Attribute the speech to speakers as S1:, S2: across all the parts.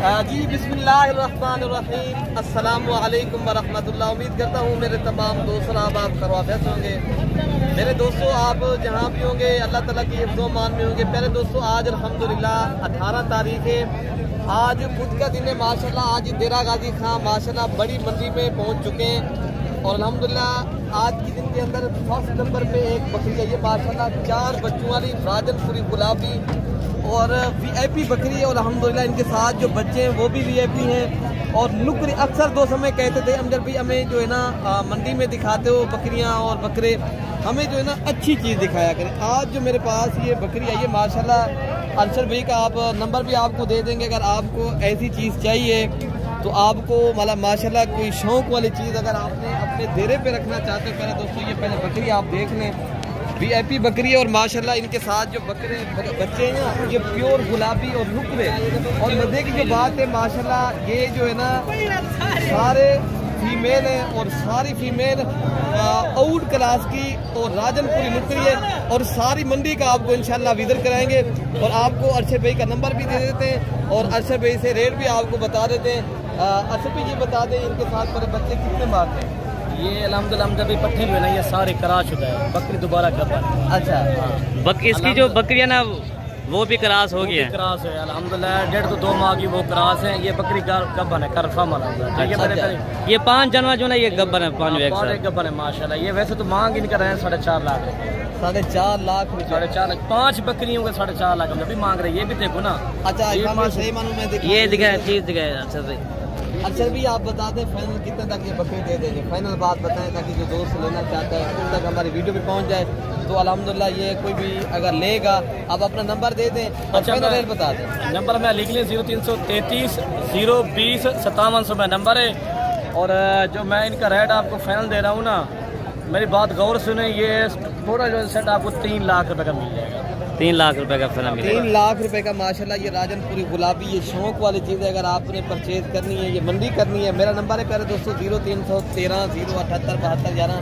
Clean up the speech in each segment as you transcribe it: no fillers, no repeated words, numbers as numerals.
S1: जी बिस्मिल्लाहिर्रहमानिर्रहीम, अस्सलामु अलैकुम वरहमतुल्लाह। उम्मीद करता हूँ मेरे तमाम दोस्त आप खैरियत होंगे। मेरे दोस्तों, आप जहाँ भी होंगे अल्लाह ताला की हिफ्ज़ो मान में होंगे। पहले दोस्तों, आज अल्हम्दुलिल्लाह 18 तारीख है, आज बुध का दिन है माशाल्लाह। आज देरा गाजी खां माशाल्लाह बड़ी मंडी में पहुँच चुके हैं और अल्हम्दुलिल्लाह आज के दिन के अंदर फर्स्ट नंबर पे एक बकरी है ये माशाल्लाह 4 बच्चों वाली राजनपुरी गुलाबी और वीआईपी बकरी है। और अल्हम्दुलिल्लाह इनके साथ जो बच्चे हैं वो भी वीआईपी हैं। और नुकरी अक्सर दो समय कहते थे अमजद भाई हमें जो है ना मंडी में दिखाते हो बकरियां और बकरे, हमें जो है ना अच्छी चीज़ दिखाया करें। आज जो मेरे पास ये बकरी आई है माशाल्लाह, अरशद भाई का आप नंबर भी आपको दे देंगे। अगर आपको ऐसी चीज़ चाहिए तो आपको मतलब माशाल्लाह कोई शौक़ वाली चीज़ अगर आपने अपने देरे पे रखना चाहते हो, पहले दोस्तों ये पहले बकरी आप देख लें, वीआईपी बकरी है। और माशाल्लाह इनके साथ जो बच्चे हैं ना ये प्योर गुलाबी और नुकरे। और मजे की जो बात है माशाल्लाह ये जो है ना सारे फीमेल हैं और सारी फीमेल आउट क्लास की और राजनपुरी नुकरी है। और सारी मंडी का आपको इंशाल्लाह विजिट कराएंगे और आपको अरशद भाई का नंबर भी दे देते हैं और अरशद भाई से रेट भी आपको बता देते हैं। अरशद भाई ये बता दें इनके साथ पर बच्चे कितने मारते हैं?
S2: ये अल्हम्दुलिल्लाह भी पट्टी में ना ये सारे करा चुका है, बकरी दोबारा कर।
S1: अच्छा
S2: हाँ।
S3: इसकी जो बकरियां ना वो भी क्रास हो गई है,
S2: क्रास है अल्हम्दुलिल्लाह। 1.5 से 2 माह की वो क्रास है। ये बकरी गब्बन है, करफम
S3: ये 5 जानवर जो ना ये गब्बन है, 5
S2: गब्बन है माशाल्लाह। ये वैसे तो मांग इनका रहे 4.5 लाख,
S1: 4.5 लाख,
S2: 4.5 लाख। 5 बकरियों का 4.5 लाख हम भी मांग रहे हैं। ये भी देखो ना।
S1: अच्छा सही मालूम है,
S3: ये दिखाए चीज दिखाए।
S1: अच्छा भी आप बता दें फाइनल कितने तक ये बकरी दे देंगे? फाइनल बात बताएं ताकि जो दोस्त लेना चाहता है उन तक हमारी वीडियो भी पहुंच जाए। तो अल्हम्दुलिल्लाह ये कोई भी अगर लेगा आप अपना नंबर दे दें। अच्छा फाइनल रेट बता दें।
S2: नंबर मैं लिख लें 0333 020 5700 में नंबर है। और जो मैं इनका रेट आपको फाइनल दे रहा हूँ ना, मेरी बात गौर सुने, ये थोड़ा जो सेट आपको 3 लाख रुपये का मिल जाएगा।
S3: 3 लाख रुपए का फिल्म,
S1: 3 लाख रुपए का माशाल्लाह। ये राजनपुरी गुलाबी ये शौक वाली चीज़ है, अगर आपने परचेज करनी है, ये मंडी करनी है। मेरा नंबर है प्यारे दोस्तों 0313 078 72 11।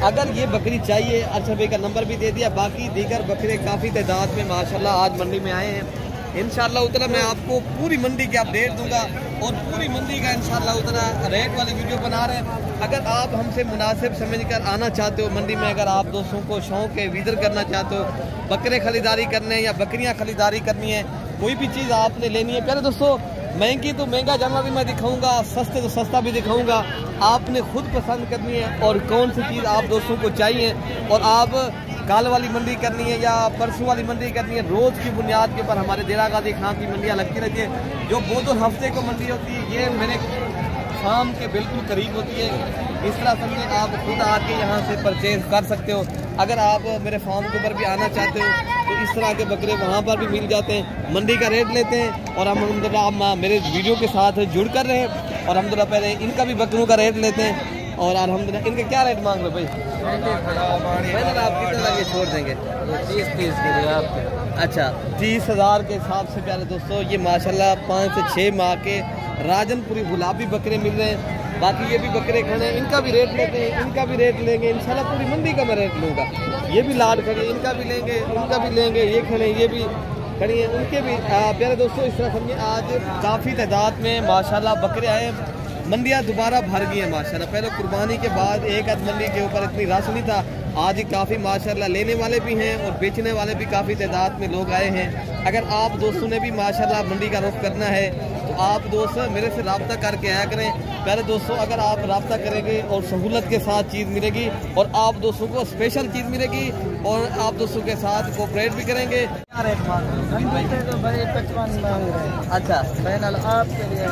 S1: अगर ये बकरी चाहिए अरशद भाई का नंबर भी दे दिया। बाकी दीगर बकरे काफ़ी तादाद में माशाल्लाह आज मंडी में आए हैं। इंशाअल्लाह उतना मैं आपको पूरी मंडी की अपडेट दूंगा और पूरी मंडी का इंशाअल्लाह उतना रेट वाली वीडियो बना रहे हैं। अगर आप हमसे मुनासिब समझकर आना चाहते हो मंडी में, अगर आप दोस्तों को शौक़ है विजिट करना चाहते हो, बकरे खरीदारी करने या बकरियां खरीदारी करनी है, कोई भी चीज़ आपने लेनी है, पहले दोस्तों महंगी तो महंगा जानवर भी मैं दिखाऊंगा, सस्ते तो सस्ता भी दिखाऊंगा। आपने खुद पसंद करनी है और कौन सी चीज़ आप दोस्तों को चाहिए। और आप कल वाली मंडी करनी है या परसों वाली मंडी करनी है, रोज़ की बुनियाद के ऊपर हमारे देरा गाजी खां की मंडियाँ लगती रहती है। जो 2 हफ्ते को मंडी होती है ये मेरे फार्म के बिल्कुल करीब होती है। इस तरह समझे आप खुद आके यहाँ से परचेज कर सकते हो। अगर आप मेरे फार्म के ऊपर भी आना चाहते हो तो इस तरह के बकरे वहाँ पर भी मिल जाते हैं। मंडी का रेट लेते हैं और हम आप मेरे वीडियो के साथ जुड़ कर रहे हैं। और हम पहले इनका भी बकरों का रेट लेते हैं और अल्हम्दुलिल्लाह इनके क्या रेट मांग रहे भाई? आप कितने लगे छोड़ देंगे?
S2: 30 के लिए आप।
S1: अच्छा 30,000 के हिसाब से प्यारे दोस्तों ये माशाल्लाह 5 से 6 माह के राजनपुरी गुलाबी बकरे मिल रहे हैं। बाकी ये भी बकरे खड़े हैं, इनका भी रेट लेते हैं, इनका भी रेट लेंगे इंशाल्लाह। पूरी मंडी का मैं रेट लूँगा। ये भी लाड खड़े, इनका भी लेंगे, उनका भी लेंगे। ये खड़े ये भी खड़ी हैं, उनके भी। प्यारे दोस्तों इस तरह समझिए आज काफ़ी तादाद में माशाल्लाह बकरे आए। मंडियाँ दोबारा भर गई है माशाल्लाह। पहले कुर्बानी के बाद एक आध मंडी के ऊपर इतनी रश नहीं था, आज ही काफ़ी माशाल्लाह लेने वाले भी हैं और बेचने वाले भी काफ़ी तादाद में लोग आए हैं। अगर आप दोस्तों ने भी माशाल्लाह मंडी का रुख करना है तो आप दोस्त मेरे से रब्ता करके आया करें। पहले दोस्तों अगर आप रब्ता करेंगे और सहूलत के साथ चीज़ मिलेगी और आप दोस्तों को स्पेशल चीज़ मिलेगी और आप दोस्तों के साथ कोऑपरेट भी करेंगे। क्या रेट मांग रहे हैं? 55 मांग रहे हैं। अच्छा फाइनल आपके लिए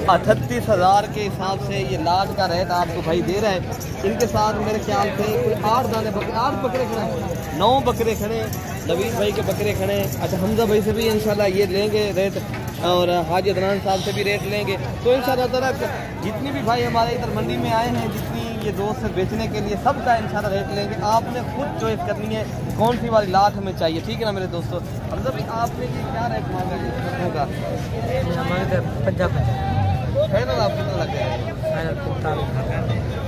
S1: 38,000 के हिसाब से ये लाड का रेट आपको भाई दे रहा है। इनके साथ मेरे ख्याल से कोई 8 बकरे खड़े हैं, 9 बकरे खड़े, नवीद भाई के बकरे खड़े। अच्छा हमजा भाई से भी इंशाल्लाह ये लेंगे रेट और हाजी अदनान साहब से भी रेट लेंगे। तो इंशाल्लाह ताला जितनी भी भाई हमारे इधर मंडी में आए हैं, जितनी ये दोस्त बेचने के लिए, सबका इंशाल्लाह रेट लेंगे। आपने खुद चॉइस करनी है कौन सी वाली लाट हमें चाहिए, ठीक है ना मेरे दोस्तों? हमजा भाई आपने ये क्या रेट मांगा होगा? 50 आप कितना लग गया?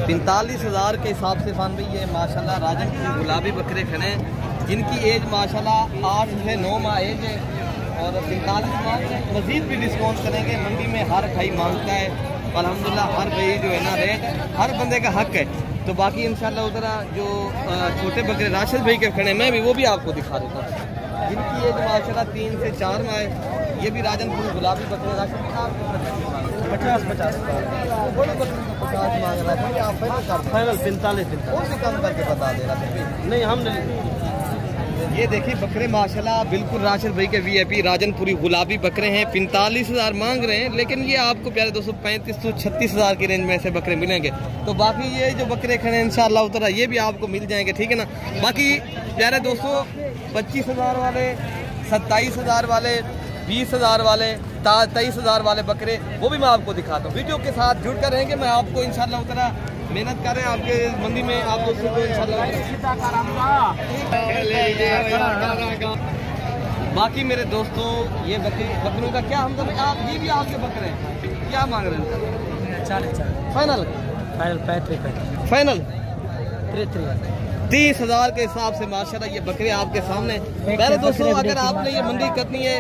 S1: 45,000 के हिसाब से फान भाई ये माशाल्लाह राजन की गुलाबी बकरे खड़े हैं जिनकी एज माशाल्लाह 8 से 9 माह एज है। और 45 मांग रहे हैं, मजीद भी डिस्काउंट करेंगे। मंडी में हर भाई मांगता है, अल्हम्दुलिल्लाह हर भाई जो है ना रेट हर बंदे का हक है। तो बाकी इंशाल्लाह उधर जो छोटे बकरे राशिद भाई के खड़े मैं भी वो भी आपको दिखा देता हूँ, जिनकी एज माशाल्लाह 3 से 4 माह है। ये भी राजनपुर गुलाबी बकरे राशिद 50 बड़े बकरे 50 मांग रहा है, आप फाइनल 45 और से कम करके बता दे रहा था। नहीं हमने ये देखिए बकरे माशाल्लाह बिल्कुल राशिद भाई के वीआईपी राजनपुरी गुलाबी बकरे हैं। 45,000 मांग रहे हैं, लेकिन ये आपको प्यारे दोस्तों 35-36,000 की रेंज में से बकरे मिलेंगे। तो बाकी ये जो बकरे खड़े हैं इंशाल्लाह उतरा ये भी आपको मिल जाएंगे, ठीक है ना। बाकी प्यारे दोस्तों 25,000 वाले, 27,000 वाले, 20,000 वाले, 23,000 वाले बकरे वो भी मैं आपको दिखाता हूँ। वीडियो के साथ जुड़ कर रहेंगे, मैं आपको इंशाल्लाह उतरा मेहनत कर रहे हैं आपके मंडी में आप दोस्तों को इंशाल्लाह। बाकी मेरे दोस्तों ये बकरों का क्या हम आप ये भी आपके बकरे हैं, क्या मांग रहे हैं? 40 फाइनल 35 फाइनल 30,000 के हिसाब से माशाल्लाह ये बकरे आपके सामने। पहले दोस्तों अगर आपने ये मंडी करनी है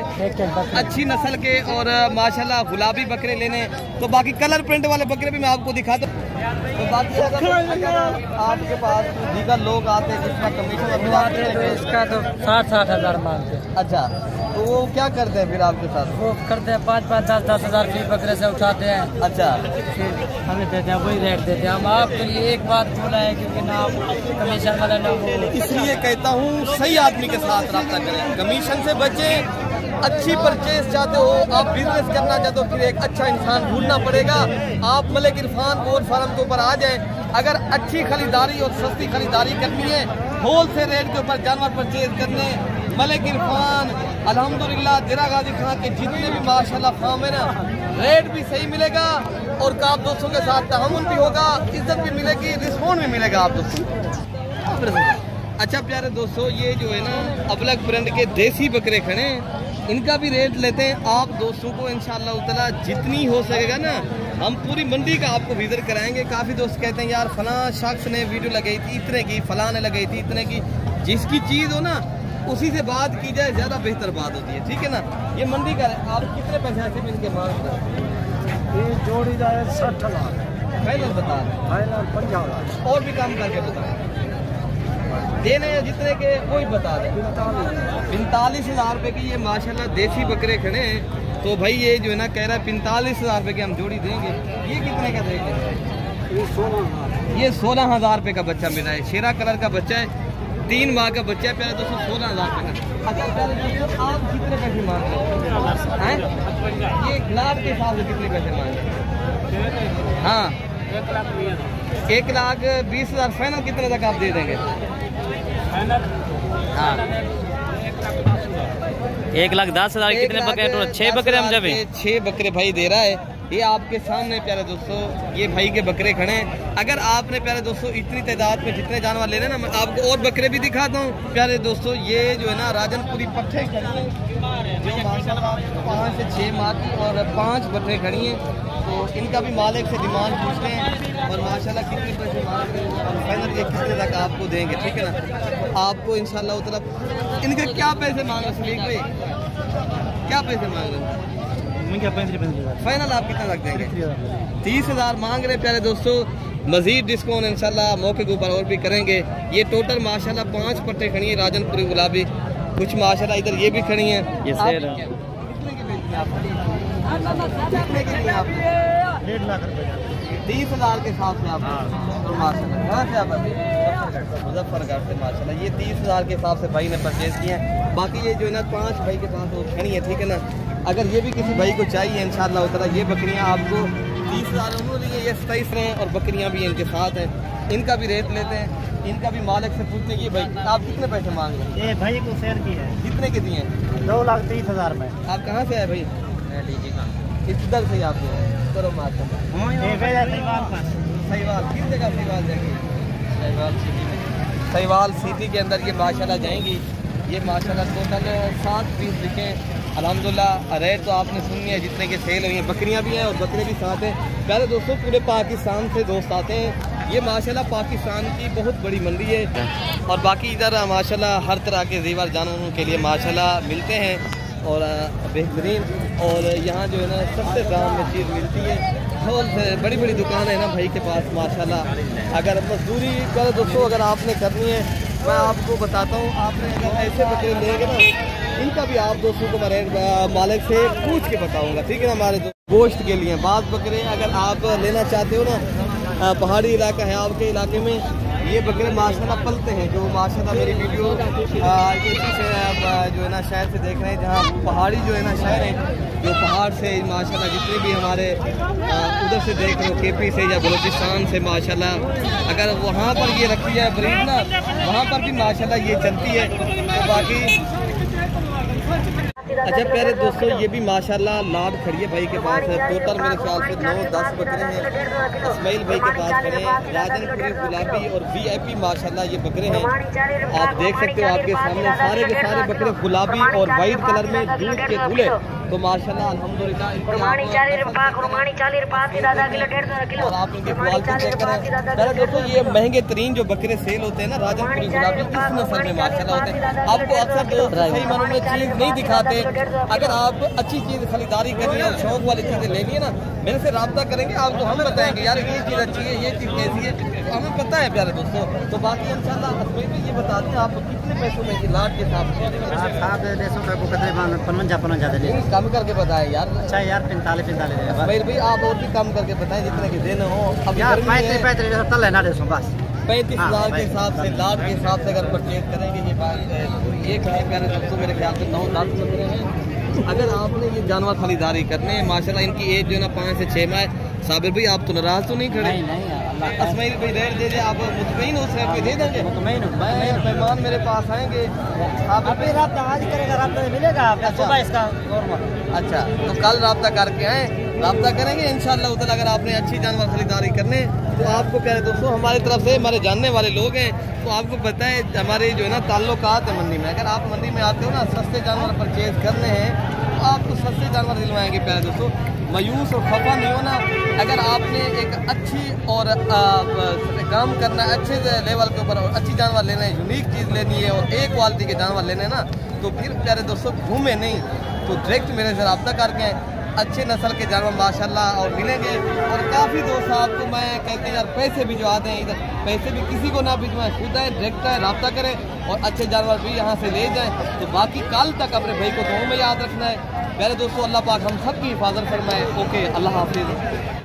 S1: अच्छी नस्ल के और माशाल्लाह गुलाबी बकरे लेने, तो बाकी कलर प्रिंट वाले बकरे भी मैं आपको दिखाता हूँ। तो बाकी अगर आपके पास दीगर लोग आते हैं जिसका कमीशन
S3: इसका तो 60-60 मांगते हैं।
S1: अच्छा, तो वो क्या करते हैं फिर आपके साथ?
S3: वो करते हैं 5-10 हज़ार फीस बकरे से उठाते हैं।
S1: अच्छा,
S3: फिर हमें देते हैं, वही रेट देते हैं। हम आपके लिए एक बात बोला है क्योंकि ना कमीशन वाला ना वो,
S1: इसलिए कहता हूँ सही आदमी के साथ रब्ता करें, कमीशन से बचें। अच्छी परचेज चाहते हो, आप बिजनेस करना चाहते हो, फिर एक अच्छा इंसान ढूंढना पड़ेगा। आप मलिक इरफान गोल्ड फार्म के ऊपर आ जाएं। अगर अच्छी खरीदारी और सस्ती खरीदारी करनी है, होल से रेट के ऊपर जानवर परचेज करने, मलिक इरफान अल्हम्दुलिल्लाह दिरा गाजी खां के जितने भी माशाल्लाह फार्म है ना, रेट भी सही मिलेगा और आप दोस्तों के साथ तआमुन भी होगा, इज्जत भी मिलेगी, रिस्पॉन्स भी मिलेगा आप दोस्तों। अच्छा प्यारे दोस्तों, ये जो है ना अबलग ब्रांड के देसी बकरे खड़े हैं, इनका भी रेट लेते हैं आप दोस्तों को इंशाल्लाह उतला जितनी हो सकेगा ना। हम पूरी मंडी का आपको विजिट कराएंगे। काफ़ी दोस्त कहते हैं यार फलां शख्स ने वीडियो लगाई थी इतने की, फलां ने लगाई थी इतने की। जिसकी चीज़ हो ना उसी से बात की जाए, ज़्यादा बेहतर बात होती है, ठीक है ना। ये मंडी का आप कितने पैसे ऐसे इनके मांग रहे हैं?
S3: ये जोड़ी जाए 60 लाख
S1: फाइनल बता रहे,
S3: फाइनल 50 लाख
S1: और भी काम करके बताएं, देने जितने के कोई बता दें। 45,000 रुपये की ये माशाल्लाह देसी बकरे खड़े हैं। तो भाई ये जो है ना कह रहा है 45,000 रुपये की हम जोड़ी देंगे। ये कितने का देंगे? ये 16,000 रुपये का बच्चा मिला है, शेरा कलर का बच्चा है, 3 माह का बच्चा है प्यारे दोस्तों, 16,000 रुपये का। अच्छा प्यारे दोस्तों आप कितने पैसे मांग रहे हैं? ये ग्लास के हिसाब से कितने पैसे मांग रहे हैं? हाँ 1,20,000 फाइनल कितने तक आप दे देंगे? हाँ
S3: 1,10,000 कितने बकरे? 6 बकरे हम जब
S1: 6 बकरे भाई दे रहा है। ये आपके सामने प्यारे दोस्तों ये भाई के बकरे खड़े हैं। अगर आपने प्यारे दोस्तों इतनी तादाद में जितने जानवर ले रहे हैं ना, मैं आपको और बकरे भी दिखाता हूँ प्यारे दोस्तों। ये जो है ना राजनपुरी पट्टे खड़ी हैं जो माशाल्लाह 5 से 6 माह की और 5 बकरे खड़ी हैं। तो इनका भी मालिक से डिमांड पूछते हैं और माशाल्लाह कितने पैसे मांग रहे हैं और फाइनल ये कितने तक आपको देंगे, ठीक है ना। आपको इंशाल्लाह उतना इनके क्या पैसे मांग रहे सलीक भाई, क्या पैसे मांग रहे हैं? फाइनल आप कितना तक देंगे? 30,000 मांग रहे प्यारे दोस्तों। मजीद डिस्काउंट इंशाल्लाह मौके के ऊपर और भी करेंगे। ये टोटल माशाल्लाह 5 पट्टे खड़ी हैं राजनपुरी गुलाबी, कुछ माशाल्लाह इधर ये भी खड़ी हैं। ये सेल है। कितने के लिए आप? 1.5 लाख रुपए 30,000 के हिसाब से आप माशाल्लाह कहाँ से आप? मुजफ्फरगढ़ से माशाल्लाह। ये 30,000 के हिसाब से भाई ने परचेज किए हैं। बाकी ये जो है ना 5 भाई के पास वो खड़ी है, ठीक है ना। अगर ये भी किसी भाई को चाहिए इंशाल्लाह उतना ये बकरियां आपको 30,000 उन्होंने लिए, ये 27 हैं और बकरियां भी इनके साथ हैं। इनका भी रेट लेते हैं, इनका भी मालिक से पूछते हैं कि भाई आप कितने पैसे मांग रहे हैं?
S3: ये भाई को शेयर की है।
S1: कितने के दिए?
S3: 2,30,000 में।
S1: आप कहाँ से आए भाई? इधर से आप करो माता सहीवाल किस जगह सहीवाल जाएंगे? सहीवाल सिटी के अंदर ये माशाल्लाह जाएंगी। ये माशाल्लाह टोटल 7 पीस दिखे अल्हम्दुलिल्लाह। रेट तो आपने सुनी है जितने के सेल हुई हैं, बकरियां भी हैं और बकरे भी साथ हैं। प्यारे दोस्तों पूरे पाकिस्तान से दोस्त आते हैं। ये माशाल्लाह पाकिस्तान की बहुत बड़ी मंडी है और बाकी इधर माशाल्लाह हर तरह के जेवर जानवरों के लिए माशाल्लाह मिलते हैं। और बेहतरीन, और यहाँ जो है ना सस्ते दाम में चीज़ मिलती है। और बड़ी बड़ी दुकान है ना भाई के पास माशाल्लाह। अगर मजदूरी कर दोस्तों अगर आपने करनी है, मैं आपको बताता हूँ, आपने अगर ऐसे बकरे लेंगे ना, इनका भी आप दोस्तों को मैं मालिक से पूछ के बताऊँगा, ठीक है ना। हमारे गोश्त के लिए बात बकरे अगर आप लेना चाहते हो ना, पहाड़ी इलाका है आपके इलाके में, ये बकरे माशाल्लाह पलते हैं, जो माशाल्लाह मेरी वीडियो ये जो है ना शहर से देख रहे हैं, जहाँ पहाड़ी जो है ना शहर है, जो पहाड़ से माशाल्लाह जितने भी हमारे उधर से देख रहे हो, केपी से या बलूचिस्तान से माशाल्लाह, अगर वहाँ पर ये रखी जाए ब्रीड ना, वहाँ पर भी माशाल्लाह ये चलती है। तो बाकी अच्छा प्यारे दोस्तों, ये भी माशाल्लाह लाड खड़ी है भाई के पास है। टोटल मेरे ख्याल से 9-10 बकरे हैं। इस्माइल भाई के पास खड़े हैं, राजनपुरी गुलाबी और VIP माशाल्लाह ये बकरे हैं। आप देख सकते हो आपके सामने सारे के सारे बकरे गुलाबी और वाइट कलर में दूध के खुले। तो माशाल्लाह अल्हम्दुलिल्लाह और आप इनके क्वालिटी चेक करें। पहले दोस्तों ये महंगे तरीन जो बकरे सेल होते हैं ना राजनपुरी गुलाबी, इस नस्ल में माशाल्लाह होते हैं। आपको अक्सर दोस्त सही मानों में चीज़ नहीं दिखाते। अगर आप अच्छी चीज़ खरीदारी करनी है और शौक वाली चीज़ें लेनी है ना, मेरे से रब्ता करेंगे, आपको हम बताएंगे यार ये चीज़ अच्छी है, ये चीज़ कैसी है, तो हमें पता है प्यारे दोस्तों। तो बाकी इंशाल्लाह हस्बैंड में ये बता दें आप कितने पैसों में लाट के हिसाब से कम करके बताएं यार।
S3: अच्छा यार 45
S1: भाई आप और भी कम करके बताएं जितने के देने हो। अब
S3: यार 35 लेना दे बस
S1: 35,000 के हिसाब से, लाट के हिसाब से अगर परचेज करेंगे, ये बात ये कहें प्यारे दोस्तों मेरे ख्याल से 9-10 बकरे हैं। अगर आपने ये जानवर खरीदारी करने हैं माशाल्लाह, इनकी एज जो है ना 5 से 6 माह। साबिर भाई आप तो नाराज तो नहीं खड़े? इस्माइल भाई रेट दे दे, आप मुतमईन हो, रेट पे दे देंगे? मैं मेहमान मेरे पास आएंगे,
S3: अभी राब्ता आज करेगा, राब्ता मिलेगा आपका इसका।
S1: अच्छा तो कल राब्ता करके आए, राब्ता करेंगे इंशाल्लाह उधर। अगर आपने अच्छी जानवर खरीदारी करने तो आपको प्यारे दोस्तों हमारी तरफ से, हमारे जानने वाले लोग हैं, तो आपको पता है हमारे जो है ना ताल्लुकात है मंडी में। अगर आप मंडी में आते हो ना, सस्ते जानवर परचेज करने हैं तो आपको सस्ते जानवर दिलवाएंगे प्यारे दोस्तों। मायूस और खफा नहीं होना। अगर आपने एक अच्छी और काम करना है, अच्छे लेवल के ऊपर, और अच्छी जानवर लेना है, यूनिक चीज़ लेनी है और एक क्वालिटी के जानवर लेने हैं ना, तो फिर प्यारे दोस्तों घूमे नहीं, तो डायरेक्ट मेरे से रब्ता करके अच्छे नस्ल के जानवर माशाल्लाह और मिलेंगे। और काफ़ी दोस्त आपको मैं कहते हैं यार पैसे भिजवाते हैं, इधर पैसे भी किसी को ना भिजवाएं, खुद आए डायरेक्ट आए, रब्ता करें और अच्छे जानवर भी यहाँ से ले जाएं। तो बाकी कल तक अपने भाई को दुआ में याद रखना है प्यारे दोस्तों। अल्लाह पाक हम सब की हिफाजत फरमाए। ओके, अल्लाह हाफिज़।